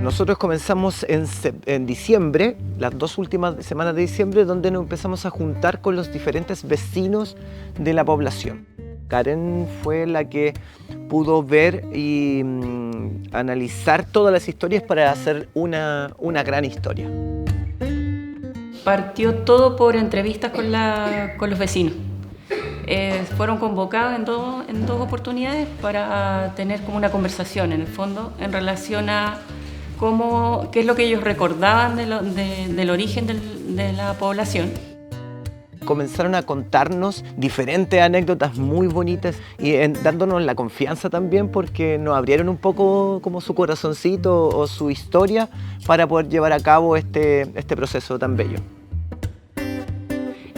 Nosotros comenzamos en diciembre, las 2 últimas semanas de diciembre, donde nos empezamos a juntar con los diferentes vecinos de la población. Karen fue la que pudo ver y analizar todas las historias para hacer una gran historia. Partió todo por entrevistas con los vecinos. Fueron convocados en dos oportunidades para tener como una conversación, en el fondo, en relación a qué es lo que ellos recordaban del origen de la población. Comenzaron a contarnos diferentes anécdotas muy bonitas y dándonos la confianza también, porque nos abrieron un poco como su corazoncito o su historia para poder llevar a cabo este proceso tan bello.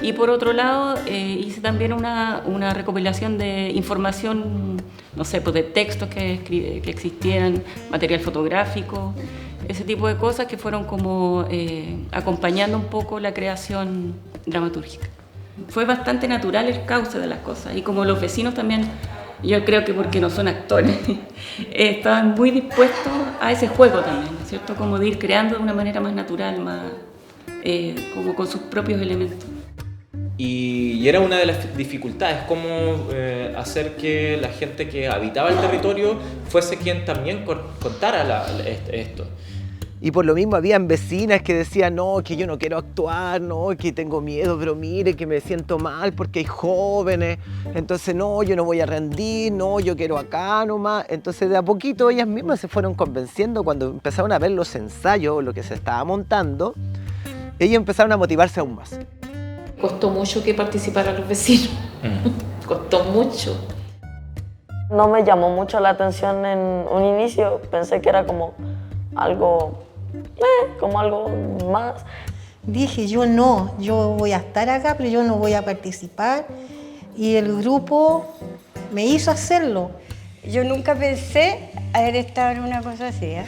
Y por otro lado, hice también una recopilación de información, no sé, pues de textos que existieran, material fotográfico, ese tipo de cosas que fueron como acompañando un poco la creación dramatúrgica. Fue bastante natural el cauce de las cosas, y como los vecinos también, yo creo que porque no son actores, estaban muy dispuestos a ese juego también, ¿cierto? Como de ir creando de una manera más natural, más como con sus propios elementos. Y era una de las dificultades, cómo hacer que la gente que habitaba el territorio fuese quien también contara esto. Y por lo mismo habían vecinas que decían, no, que yo no quiero actuar, no, que tengo miedo, pero mire, que me siento mal porque hay jóvenes, entonces no, yo no voy a rendir, no, yo quiero acá nomás. Entonces de a poquito ellas mismas se fueron convenciendo. Cuando empezaron a ver los ensayos, lo que se estaba montando, ellas empezaron a motivarse aún más. Costó mucho que participaran los vecinos, costó mucho. No me llamó mucho la atención en un inicio, pensé que era como algo más. Dije, yo voy a estar acá, pero yo no voy a participar. Y el grupo me hizo hacerlo. Yo nunca pensé haber estado en una cosa así, ¿eh?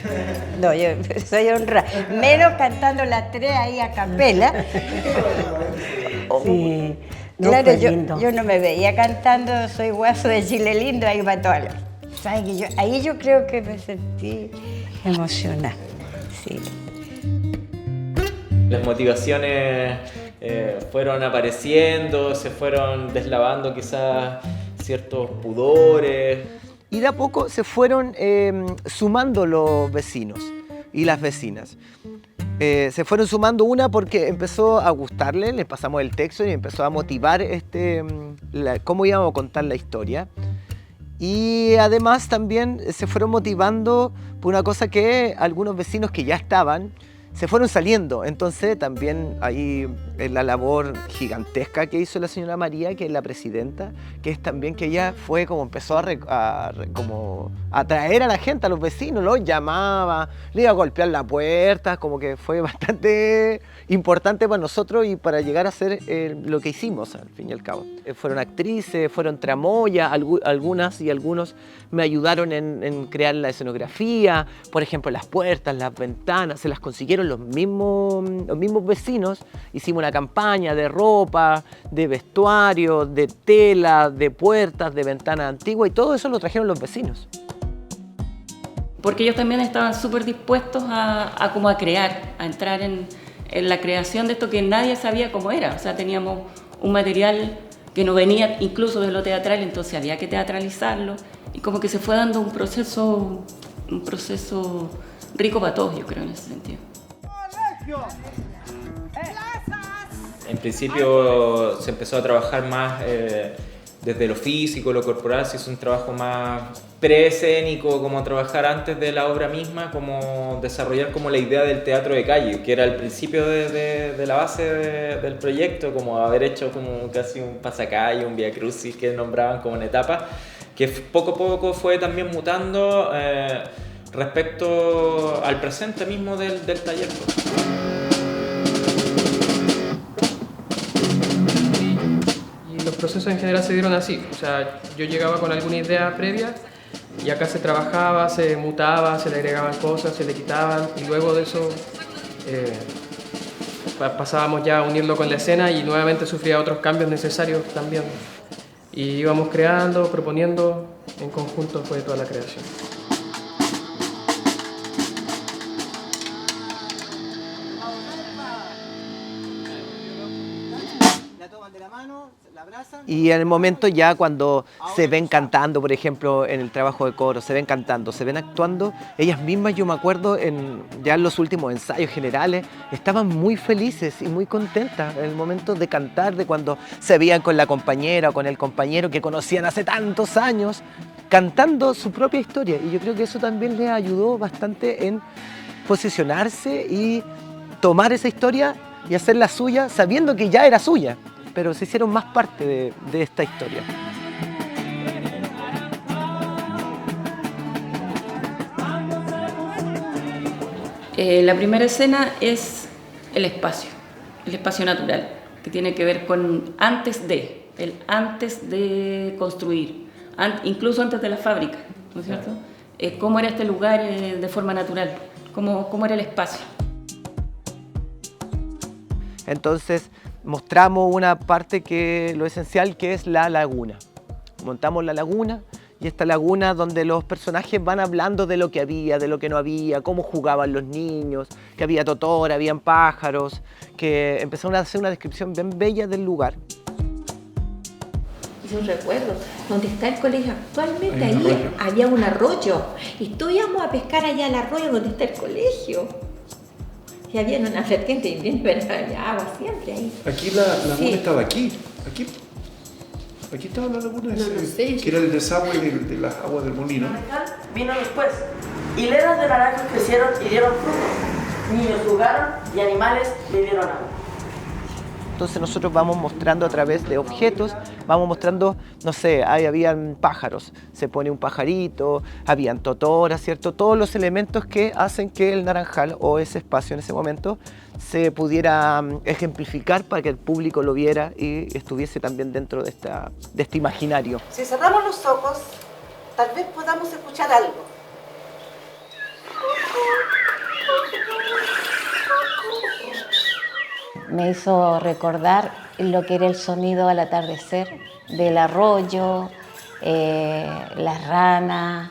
No, yo soy honrada. Menos cantando las 3 ahí a capela. Sí, no, claro, lindo. yo no me veía cantando Soy Guaso de Chile Lindo ahí para todas las... ¿Sabes que ahí yo creo que me sentí emocionada, sí. Las motivaciones fueron apareciendo, se fueron deslavando quizás ciertos pudores. Y de a poco se fueron sumando los vecinos y las vecinas. Se fueron sumando una porque empezó a gustarle, les pasamos el texto y empezó a motivar cómo íbamos a contar la historia. Y además también se fueron motivando por una cosa que algunos vecinos que ya estaban se fueron saliendo. Entonces también hay la labor gigantesca que hizo la señora María, que es la presidenta, que es también que ella fue como empezó a atraer a la gente, a los vecinos, los llamaba, le iba a golpear la puerta, como que fue bastante importante para nosotros y para llegar a hacer lo que hicimos al fin y al cabo. Fueron actrices, fueron tramoyas, algunas y algunos me ayudaron en crear la escenografía, por ejemplo las puertas, las ventanas, se las consiguieron los mismos vecinos. Hicimos una campaña de ropa, de vestuario, de tela, de puertas, de ventanas antiguas, y todo eso lo trajeron los vecinos. Porque ellos también estaban súper dispuestos a crear, a entrar en la creación de esto que nadie sabía cómo era. O sea, teníamos un material que no venía incluso de lo teatral, entonces había que teatralizarlo, y como que se fue dando un proceso rico para todos, yo creo, en ese sentido. En principio se empezó a trabajar más desde lo físico, lo corporal, se hizo un trabajo más preescénico, como trabajar antes de la obra misma, como desarrollar como la idea del teatro de calle, que era el principio de la base del proyecto, como haber hecho como casi un pasacalle, un vía crucis que nombraban como en etapa, que poco a poco fue también mutando respecto al presente mismo del taller. Los procesos en general se dieron así, o sea, yo llegaba con alguna idea previa y acá se trabajaba, se mutaba, se le agregaban cosas, se le quitaban, y luego de eso pasábamos ya a unirlo con la escena y nuevamente sufría otros cambios necesarios también. Y íbamos creando, proponiendo, en conjunto fue toda la creación. Y en el momento ya cuando se ven cantando, por ejemplo, en el trabajo de coro, se ven cantando, se ven actuando, ellas mismas, yo me acuerdo, ya en los últimos ensayos generales, estaban muy felices y muy contentas en el momento de cantar, de cuando se veían con la compañera o con el compañero que conocían hace tantos años, cantando su propia historia. Y yo creo que eso también les ayudó bastante en posicionarse y tomar esa historia y hacerla suya, sabiendo que ya era suya, pero se hicieron más parte de esta historia. La primera escena es el espacio natural, que tiene que ver con antes de construir, incluso antes de la fábrica, ¿no es cierto? Cómo era este lugar de forma natural, cómo era el espacio. Entonces mostramos una parte lo esencial, que es la laguna. Montamos la laguna, y esta laguna donde los personajes van hablando de lo que había, de lo que no había, cómo jugaban los niños, que había totora, habían pájaros, que empezaron a hacer una descripción bien bella del lugar. Yo recuerdo, donde está el colegio actualmente, ahí había un arroyo y todos íbamos a pescar allá al arroyo donde está el colegio. Y había una vertiente y bien, pero había agua siempre ahí. Aquí la laguna estaba aquí. Aquí estaba la laguna, que era el desagüe de las aguas del molino. Vino después. Hileras de naranjos crecieron y dieron fruto. Niños jugaron y animales bebieron agua. Entonces nosotros vamos mostrando a través de objetos, vamos mostrando, no sé, habían pájaros, se pone un pajarito, habían totoras, ¿cierto? Todos los elementos que hacen que el naranjal o ese espacio en ese momento se pudiera ejemplificar para que el público lo viera y estuviese también dentro de este imaginario. Si cerramos los ojos, tal vez podamos escuchar algo. Me hizo recordar lo que era el sonido al atardecer del arroyo, las ranas,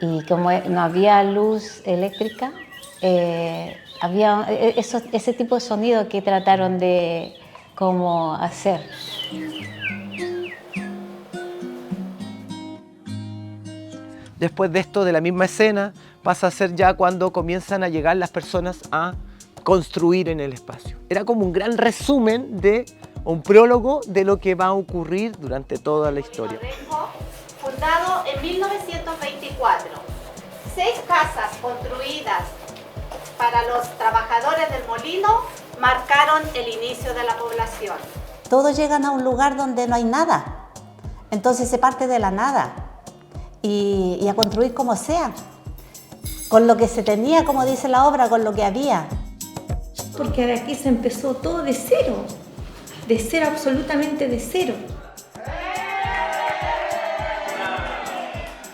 y como no había luz eléctrica, había ese tipo de sonido que trataron de como hacer. Después de esto, de la misma escena, pasa a ser ya cuando comienzan a llegar las personas a construir en el espacio. Era como un gran resumen un prólogo de lo que va a ocurrir durante toda la historia. Fundado en 1924. 6 casas construidas para los trabajadores del molino marcaron el inicio de la población. Todos llegan a un lugar donde no hay nada, entonces se parte de la nada y a construir como sea, con lo que se tenía, como dice la obra, con lo que había. Porque de aquí se empezó todo de cero, absolutamente de cero.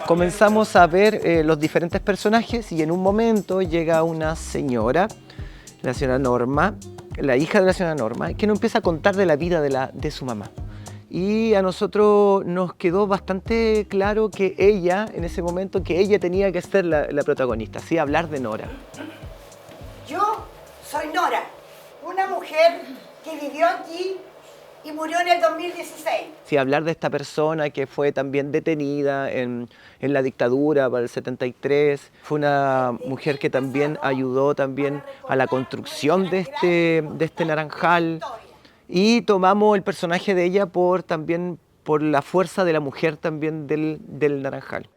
Comenzamos a ver los diferentes personajes y en un momento llega una señora, la señora Norma, la hija de la señora Norma, que nos empieza a contar de la vida de su mamá. Y a nosotros nos quedó bastante claro que ella, en ese momento, que ella tenía que ser la protagonista, ¿sí? Hablar de Nora. Yo soy Nora, una mujer que vivió aquí y murió en el 2016. Sí, hablar de esta persona que fue también detenida en la dictadura para el 73. Fue una mujer que también ayudó también a la construcción de este naranjal. Y tomamos el personaje de ella también por la fuerza de la mujer también del naranjal.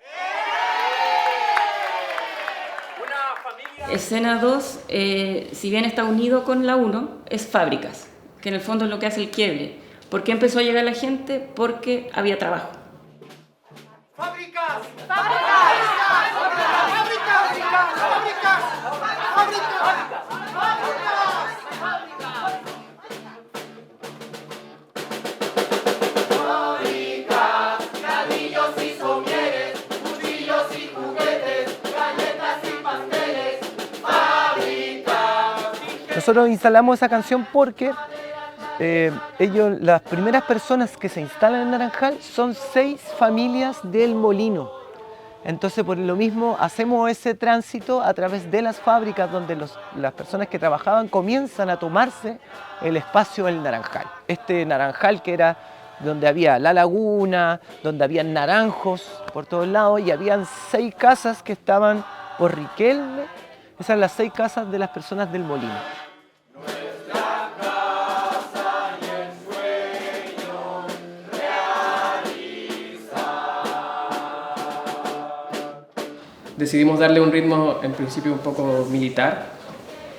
Escena 2, si bien está unido con la 1, es fábricas, que en el fondo es lo que hace el quiebre. ¿Por qué empezó a llegar la gente? Porque había trabajo. ¡Fábricas! ¡Fábricas! ¡Fábricas! ¡Fábricas! Nosotros instalamos esa canción porque las primeras personas que se instalan en Naranjal son 6 familias del molino. Entonces, por lo mismo, hacemos ese tránsito a través de las fábricas donde las personas que trabajaban comienzan a tomarse el espacio del naranjal. Este naranjal que era donde había la laguna, donde habían naranjos por todos lados y habían 6 casas que estaban por Riquelme. Esas eran las 6 casas de las personas del molino. Decidimos darle un ritmo en principio un poco militar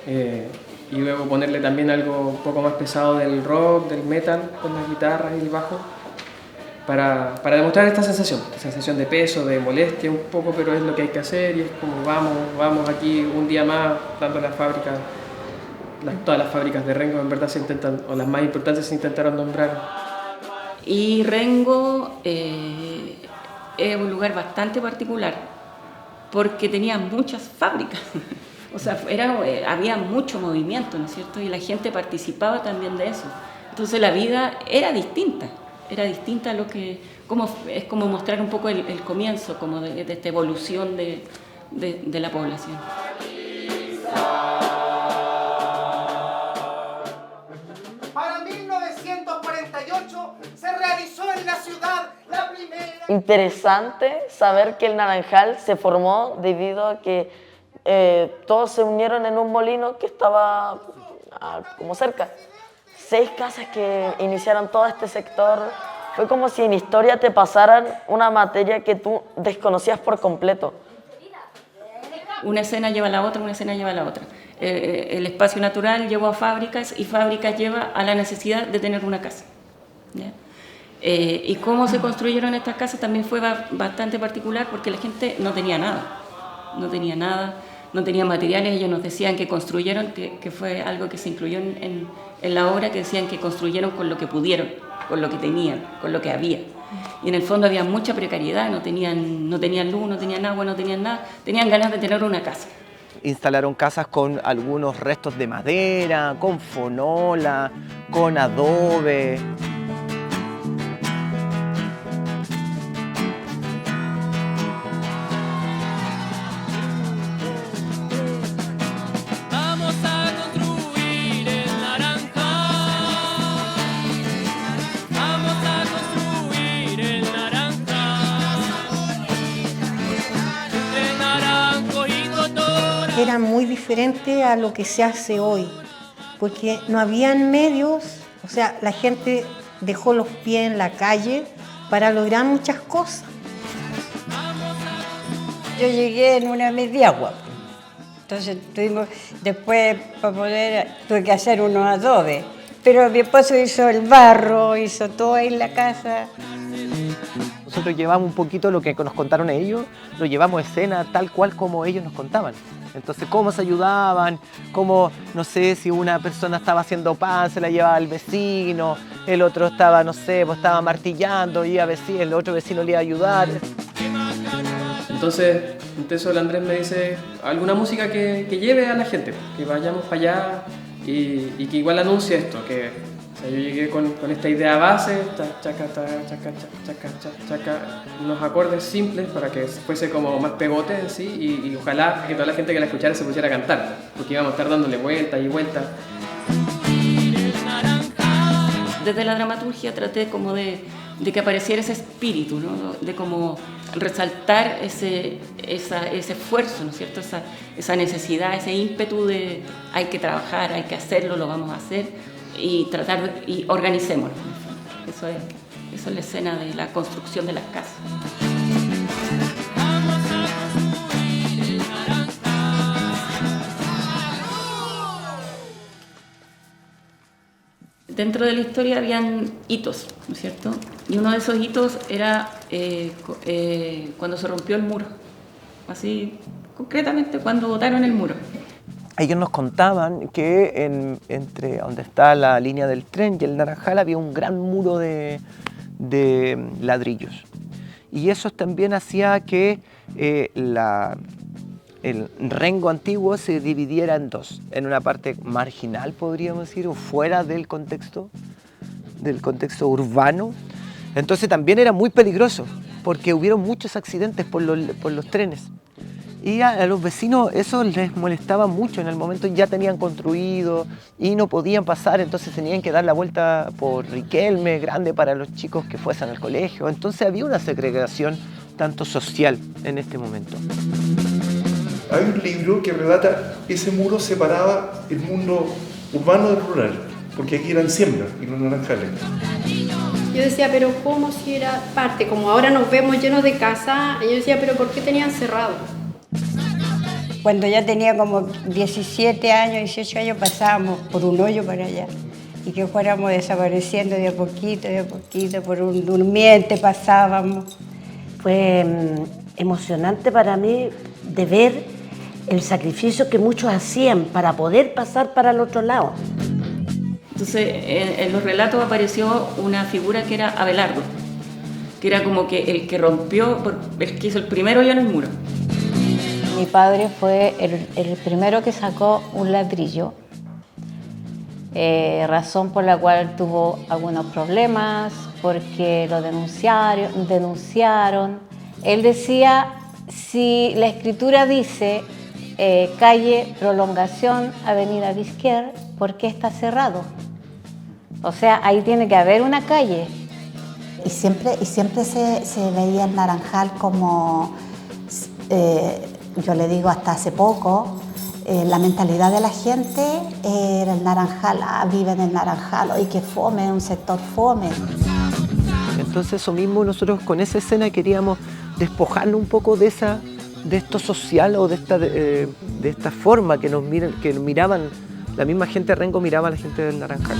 y luego ponerle también algo un poco más pesado del rock, del metal, con las guitarras y el bajo, para demostrar esta sensación de peso, de molestia un poco, pero es lo que hay que hacer y es como vamos aquí un día más dando las fábricas, todas las fábricas de Rengo en verdad se intentan, o las más importantes se intentaron nombrar. Y Rengo es un lugar bastante particular porque tenía muchas fábricas, o sea, había mucho movimiento, ¿no es cierto? Y la gente participaba también de eso. Entonces la vida era distinta a lo que, es como mostrar un poco el comienzo como de esta evolución de la población. Para 1948 se realizó en la ciudad la primera... Interesante saber que el Naranjal se formó debido a que todos se unieron en un molino que estaba como cerca. 6 casas que iniciaron todo este sector. Fue como si en historia te pasaran una materia que tú desconocías por completo. Una escena lleva a la otra, una escena lleva a la otra. El espacio natural llevó a fábricas y fábricas lleva a la necesidad de tener una casa, ¿ya? Y cómo se construyeron estas casas también fue bastante particular porque la gente no tenía nada, no tenía materiales. Ellos nos decían que construyeron, que fue algo que se incluyó en la obra, que decían que construyeron con lo que pudieron, con lo que tenían, con lo que había. Y en el fondo había mucha precariedad, no tenían luz, no tenían agua, no tenían nada, tenían ganas de tener una casa. Instalaron casas con algunos restos de madera, con fonola, con adobe. Era muy diferente a lo que se hace hoy, porque no habían medios, o sea, la gente dejó los pies en la calle para lograr muchas cosas. Yo llegué en una mediagua, entonces después tuve que hacer unos adobes, pero mi esposo hizo el barro, hizo todo ahí en la casa. Nosotros llevamos un poquito lo que nos contaron ellos, lo llevamos a escena tal cual como ellos nos contaban. Entonces, cómo se ayudaban, cómo, no sé, si una persona estaba haciendo pan, se la llevaba al vecino, el otro estaba, no sé, pues estaba martillando, y el otro vecino le iba a ayudar. Entonces el Andrés me dice, alguna música que lleve a la gente, que vayamos para allá y que igual anuncie esto, que... O sea, yo llegué con esta idea base, unos acordes simples para que fuese como más pegote en sí y ojalá que toda la gente que la escuchara se pusiera a cantar, porque íbamos a estar dándole vueltas y vueltas. Desde la dramaturgia traté como de que apareciera ese espíritu, ¿no? De como resaltar ese esfuerzo, ¿no es cierto? Esa necesidad, ese ímpetu de hay que trabajar, hay que hacerlo, lo vamos a hacer. Y organicémonos. Eso es la escena de la construcción de las casas. Dentro de la historia habían hitos, ¿no es cierto? Y uno de esos hitos era cuando se rompió el muro. Así, concretamente, cuando botaron el muro. Ellos nos contaban que entre donde está la línea del tren y el Naranjal había un gran muro de ladrillos. Y eso también hacía que el Rengo antiguo se dividiera en dos. En una parte marginal, podríamos decir, o fuera del contexto urbano. Entonces también era muy peligroso, porque hubieron muchos accidentes por los trenes. Y a los vecinos eso les molestaba mucho. En el momento ya tenían construido y no podían pasar, entonces tenían que dar la vuelta por Riquelme, grande para los chicos que fuesen al colegio. Entonces había una segregación tanto social en este momento. Hay un libro que relata ese muro separaba el mundo urbano del rural, porque aquí eran siembras y los naranjales. Yo decía, pero ¿cómo si era parte? Como ahora nos vemos llenos de casa, yo decía, pero ¿por qué tenían cerrado? Cuando ya tenía como 17 años, 18 años, pasábamos por un hoyo para allá y que fuéramos desapareciendo de a poquito, por un durmiente pasábamos. Fue emocionante para mí de ver el sacrificio que muchos hacían para poder pasar para el otro lado. Entonces, en los relatos apareció una figura que era Abelardo, que era como que el que rompió, el que hizo el primero hoyo en el muro. Mi padre fue el primero que sacó un ladrillo, razón por la cual tuvo algunos problemas, porque lo denunciaron. Él decía, si la escritura dice calle Prolongación, Avenida Vizquier, ¿por qué está cerrado? O sea, ahí tiene que haber una calle. Y siempre se veía el Naranjal como, yo le digo hasta hace poco, la mentalidad de la gente era el Naranjal, vive en el Naranjal, y que fome, un sector fome. Entonces eso mismo nosotros con esa escena queríamos despojarnos un poco de esto social o de esta forma que miraban, la misma gente de Rengo miraba a la gente del Naranjal.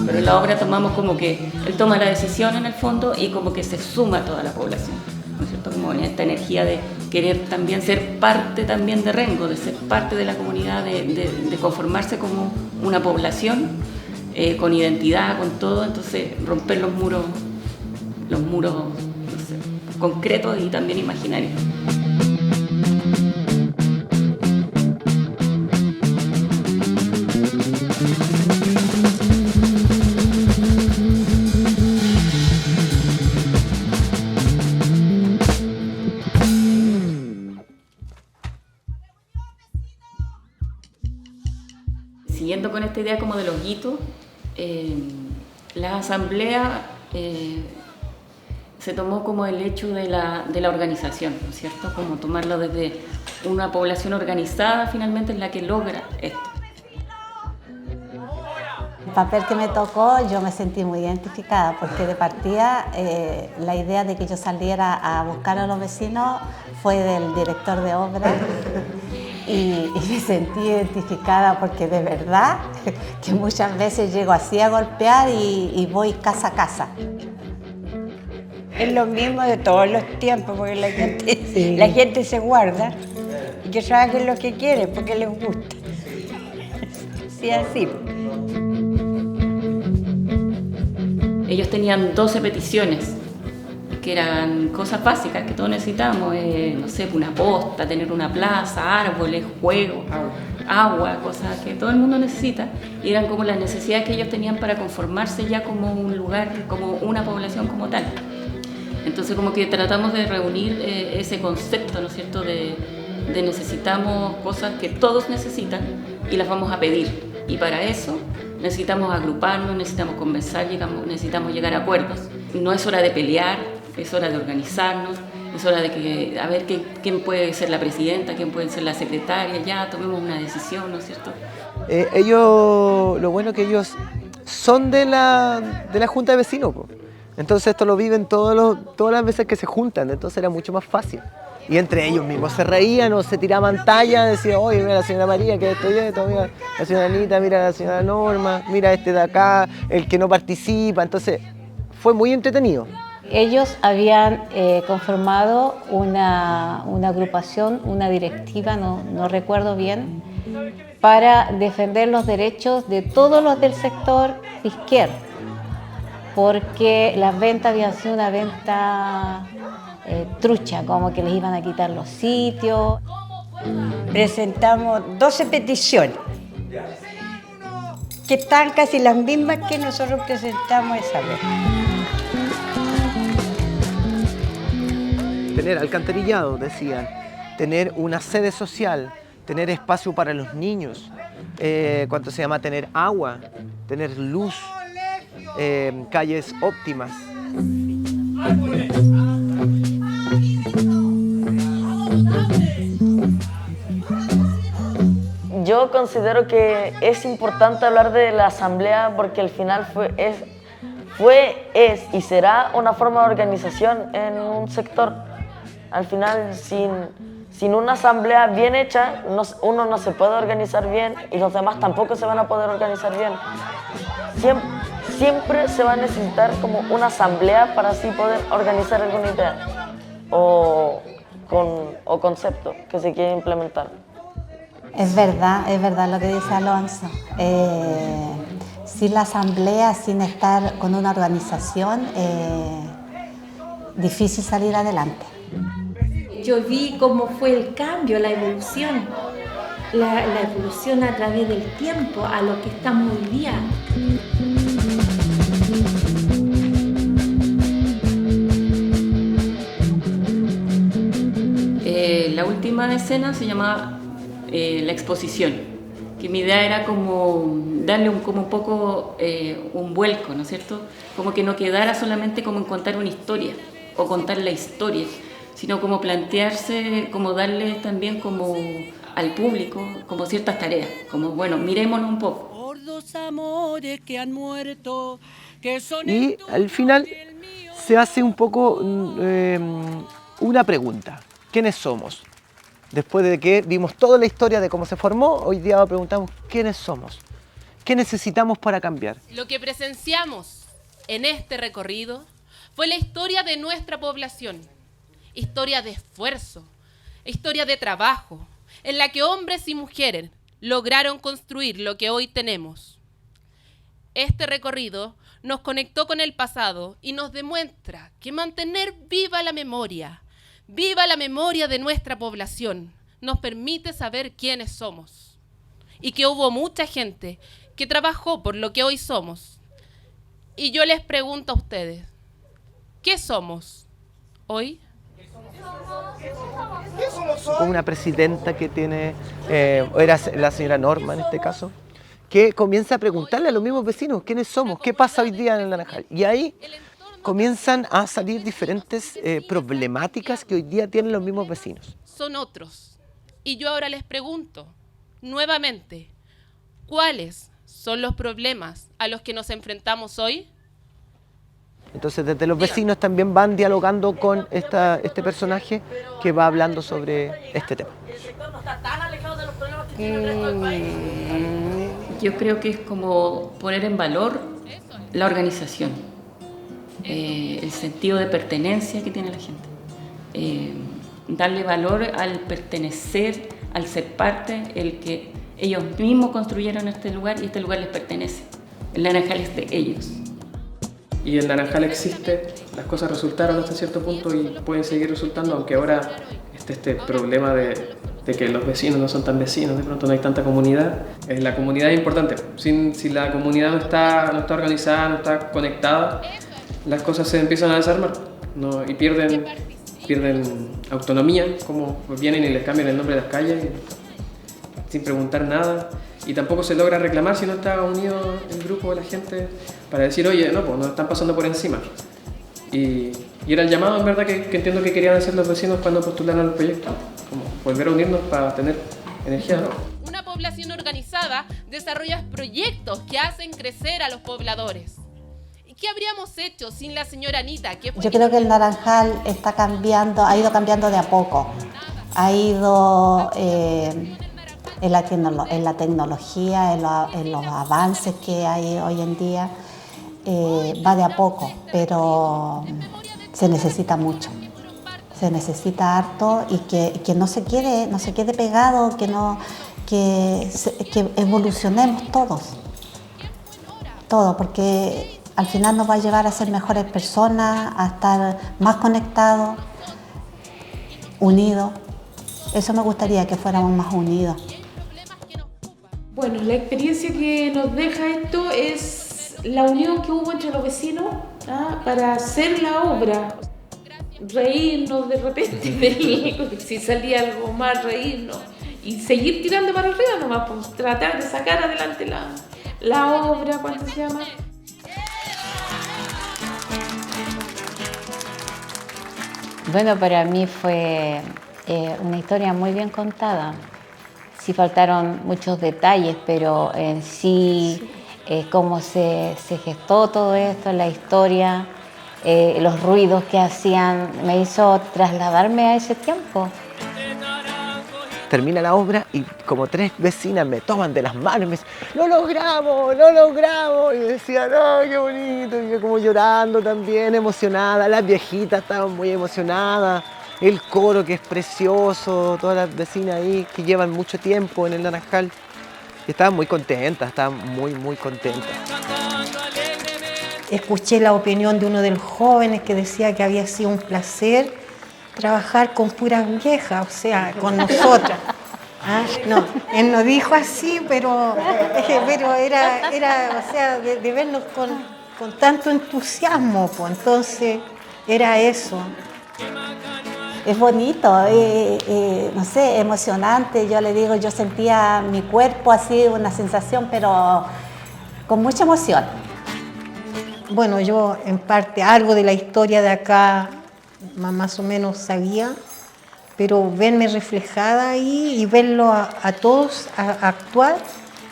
Pero en la obra tomamos como que él toma la decisión en el fondo y como que se suma a toda la población, ¿no es cierto? Como en esta energía de querer también ser parte también de Rengo, de ser parte de la comunidad, de conformarse como una población con identidad, con todo, entonces romper los muros, no sé, concretos y también imaginarios. Siguiendo con esta idea como de los hitos, la asamblea se tomó como el hecho de la organización, ¿no es cierto? Como tomarlo desde una población organizada finalmente en la que logra esto. El papel que me tocó, yo me sentí muy identificada porque de partida la idea de que yo saliera a buscar a los vecinos fue del director de obra. Y me sentí identificada porque de verdad que muchas veces llego así a golpear y voy casa a casa. Es lo mismo de todos los tiempos, porque la gente se guarda y que saben lo que quiere porque les gusta. Sí, así. Ellos tenían 12 peticiones, que eran cosas básicas que todos necesitamos, no sé, una posta, tener una plaza, árboles, juegos, agua, cosas que todo el mundo necesita, y eran como las necesidades que ellos tenían para conformarse ya como un lugar, como una población como tal. Entonces como que tratamos de reunir ese concepto, ¿no es cierto?, de necesitamos cosas que todos necesitan y las vamos a pedir, y para eso necesitamos agruparnos, necesitamos conversar, necesitamos llegar a acuerdos. No es hora de pelear, es hora de organizarnos, es hora de a ver quién puede ser la presidenta, quién puede ser la secretaria, ya tomemos una decisión, ¿no es cierto? Lo bueno que ellos son de la junta de vecinos, po. Entonces esto lo viven todas las veces que se juntan, entonces era mucho más fácil. Y entre ellos mismos se reían o se tiraban tallas, decían, oye, mira la señora María, que esto y esto, mira la señora Anita, mira la señora Norma, mira este de acá, el que no participa, entonces fue muy entretenido. Ellos habían conformado una agrupación, una directiva, no recuerdo bien, para defender los derechos de todos los del sector izquierdo, porque las ventas habían sido una venta trucha, como que les iban a quitar los sitios. Presentamos 12 peticiones, que están casi las mismas que nosotros presentamos esa vez. Tener alcantarillado, decían, tener una sede social, tener espacio para los niños, ¿cuánto se llama? Tener agua, tener luz, calles óptimas. Yo considero que es importante hablar de la asamblea porque al final es y será una forma de organización en un sector. Al final, sin una asamblea bien hecha, uno no se puede organizar bien y los demás tampoco se van a poder organizar bien. Siempre se va a necesitar como una asamblea para así poder organizar alguna idea o concepto que se quiere implementar. Es verdad lo que dice Alonso. Sin la asamblea, sin estar con una organización, difícil salir adelante. Yo vi cómo fue el cambio, la evolución a través del tiempo a lo que estamos hoy día. La última escena se llamaba La exposición, que mi idea era como darle como un poco un vuelco, ¿no es cierto? Como que no quedara solamente como en contar una historia o contar la historia, sino como plantearse, como darle también como al público como ciertas tareas, como bueno, mirémonos un poco. Y al final se hace un poco una pregunta: ¿quiénes somos? Después de que vimos toda la historia de cómo se formó, hoy día preguntamos ¿quiénes somos? ¿Qué necesitamos para cambiar? Lo que presenciamos en este recorrido fue la historia de nuestra población, historia de esfuerzo, historia de trabajo, en la que hombres y mujeres lograron construir lo que hoy tenemos. Este recorrido nos conectó con el pasado y nos demuestra que mantener viva la memoria de nuestra población, nos permite saber quiénes somos y que hubo mucha gente que trabajó por lo que hoy somos. Y yo les pregunto a ustedes, ¿qué somos hoy? Con una presidenta que tiene, era la señora Norma en este caso, que comienza a preguntarle a los mismos vecinos quiénes somos, qué pasa hoy día en el Naranjal. Y ahí comienzan a salir diferentes problemáticas que hoy día tienen los mismos vecinos. Son otros. Y yo ahora les pregunto, nuevamente, ¿cuáles son los problemas a los que nos enfrentamos hoy? Entonces desde los vecinos también van dialogando con este personaje que va hablando sobre este tema. Yo creo que es como poner en valor la organización, el sentido de pertenencia que tiene la gente, darle valor al pertenecer, al ser parte, el que ellos mismos construyeron este lugar y este lugar les pertenece. El Naranjal es de ellos. Y el Naranjal existe, las cosas resultaron hasta cierto punto y pueden seguir resultando, aunque ahora este problema de que los vecinos no son tan vecinos, de pronto no hay tanta comunidad. La comunidad es importante. Si la comunidad no está organizada, no está conectada, las cosas se empiezan a desarmar, ¿no? Y pierden autonomía, como vienen y les cambian el nombre de las calles sin preguntar nada. Y tampoco se logra reclamar si no está unido el grupo de la gente para decir, oye, no, pues nos están pasando por encima. Y era el llamado, en verdad, que entiendo que querían hacer los vecinos cuando postularon el proyecto, como volver a unirnos para tener energía, ¿no? Una población organizada desarrolla proyectos que hacen crecer a los pobladores. ¿Y qué habríamos hecho sin la señora Anita? Yo creo que el Naranjal está cambiando, ha ido cambiando de a poco. Ha ido en la tecnología, en los avances que hay hoy en día, va de a poco, pero se necesita mucho. Se necesita harto y que no se quede pegado, que evolucionemos todos, porque al final nos va a llevar a ser mejores personas, a estar más conectados, unidos. Eso me gustaría, que fuéramos más unidos. Bueno, la experiencia que nos deja esto es la unión que hubo entre los vecinos para hacer la obra. reírnos de repente, si salía algo mal, reírnos y seguir tirando para arriba nomás, pues tratar de sacar adelante la obra, ¿cuánto se llama? Bueno, para mí fue una historia muy bien contada. Sí faltaron muchos detalles, pero en sí, cómo se gestó todo esto, la historia, los ruidos que hacían, me hizo trasladarme a ese tiempo. Termina la obra y como 3 vecinas me toman de las manos y me dicen, ¡lo logramos, lo logramos! Y decían, ¡ay, qué bonito! Y yo como llorando también, emocionada. Las viejitas estaban muy emocionadas. El coro que es precioso, todas las vecinas ahí que llevan mucho tiempo en el Naranjal. Y estaban muy contentas, estaban muy, muy contentas. Escuché la opinión de uno de los jóvenes que decía que había sido un placer trabajar con puras viejas, o sea, con nosotras. Ah, no, él no dijo así, pero era o sea, de vernos con tanto entusiasmo, pues, entonces era eso. Es bonito, no sé, emocionante. Yo le digo, yo sentía mi cuerpo así, una sensación, pero con mucha emoción. Bueno, yo en parte algo de la historia de acá más o menos sabía, pero verme reflejada ahí y verlo a todos a actuar,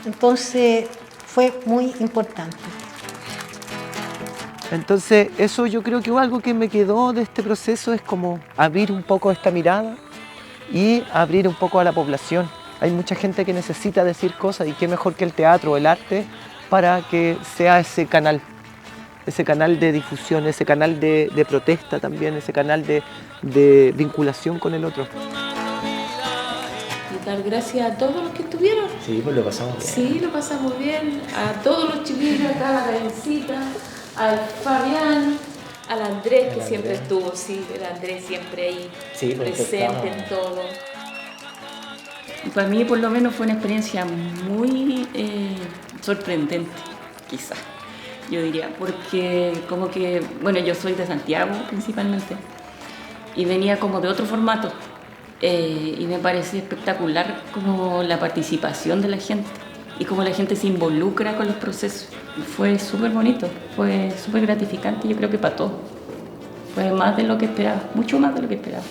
entonces fue muy importante. Entonces, eso yo creo que algo que me quedó de este proceso es como abrir un poco esta mirada y abrir un poco a la población. Hay mucha gente que necesita decir cosas y qué mejor que el teatro o el arte para que sea ese canal de difusión, ese canal de protesta también, ese canal de vinculación con el otro. Y dar gracias a todos los que estuvieron. Sí, pues lo pasamos bien. Sí, lo pasamos bien. A todos los chiquillos acá, a la Karencita, al Fabián, al Andrés, que siempre estuvo, sí, el Andrés siempre ahí, sí, presente en todo. Y para mí, por lo menos, fue una experiencia muy sorprendente, quizás. Yo diría, porque como que, bueno, yo soy de Santiago principalmente y venía como de otro formato y me parece espectacular como la participación de la gente y cómo la gente se involucra con los procesos. Fue súper bonito, fue súper gratificante, yo creo que para todos. Fue más de lo que esperaba, mucho más de lo que esperaba.